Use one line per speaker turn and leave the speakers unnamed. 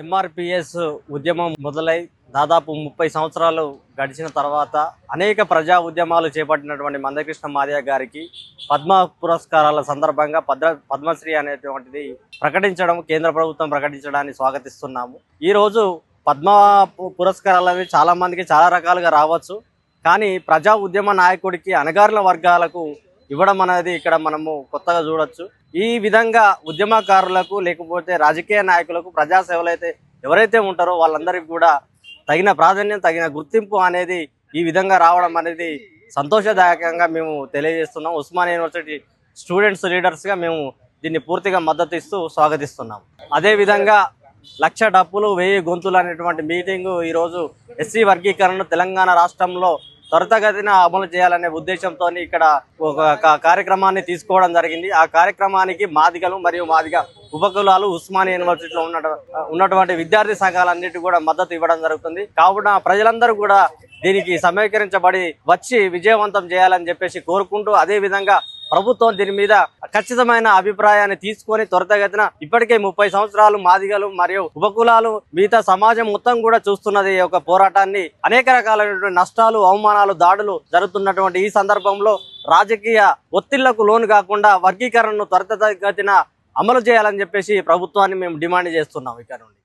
ఎంఆర్పిఎస్ ఉద్యమం మొదలై దాదాపు 30 సంవత్సరాలు గడిచిన తర్వాత అనేక ప్రజా ఉద్యమాలు చేపట్టినటువంటి మందకృష్ణ మాదిగ గారికి పద్మ పురస్కారాల సందర్భంగా పద్మశ్రీ అనేటువంటిది ప్రకటించడం, కేంద్ర ప్రభుత్వం ప్రకటించడాన్ని స్వాగతిస్తున్నాము. ఈరోజు పద్మ పురస్కారాలు అనేవి చాలా మందికి చాలా రకాలుగా రావచ్చు, కానీ ప్రజా ఉద్యమ నాయకుడికి అణగారిన వర్గాలకు ఇవ్వడం అనేది ఇక్కడ మనము కొత్తగా చూడొచ్చు. ఈ విధంగా ఉద్యమకారులకు లేకపోతే రాజకీయ నాయకులకు ప్రజా సేవలు అయితే ఎవరైతే ఉంటారో వాళ్ళందరికీ కూడా తగిన ప్రాధాన్యం, తగిన గుర్తింపు అనేది ఈ విధంగా రావడం అనేది సంతోషదాయకంగా మేము తెలియజేస్తున్నాం. ఉస్మానియా యూనివర్సిటీ స్టూడెంట్స్ లీడర్స్గా మేము దీన్ని పూర్తిగా మద్దతు ఇస్తూ స్వాగతిస్తున్నాం. అదేవిధంగా 1,00,000 డప్పులు 1000 గొంతులు అనేటువంటి మీటింగు ఈరోజు ఎస్సీ వర్గీకరణను తెలంగాణ రాష్ట్రంలో త్వరితగతిన అమలు చేయాలనే ఉద్దేశంతో ఇక్కడ ఒక కార్యక్రమాన్ని తీసుకోవడం జరిగింది. ఆ కార్యక్రమానికి మాదిగలు మరియు మాదిగ ఉపకులాలు ఉస్మానియా యూనివర్సిటీలో ఉన్నటువంటి విద్యార్థి సంఘాలన్నిటి కూడా మద్దతు ఇవ్వడం జరుగుతుంది. కావున ప్రజలందరూ కూడా దీనికి సమీకరించబడి వచ్చి విజయవంతం చేయాలని చెప్పేసి కోరుకుంటూ, అదే విధంగా ప్రభుత్వం దీని మీద ఖచ్చితమైన అభిప్రాయాన్ని తీసుకొని త్వరితగతిన ఇప్పటికే 30 సంవత్సరాలు మాదిగలు మరియు ఉపకులాలు మిగతా సమాజం మొత్తం కూడా చూస్తున్నది ఈ యొక్క పోరాటాన్ని. అనేక రకాలైనటువంటి నష్టాలు, అవమానాలు, దాడులు జరుగుతున్నటువంటి ఈ సందర్భంలో రాజకీయ ఒత్తిళ్లకు లోను కాకుండా వర్గీకరణను త్వరితగతిన అమలు చేయాలని చెప్పేసి ప్రభుత్వాన్ని మేము డిమాండ్ చేస్తున్నాం ఇక్కడ నుండి.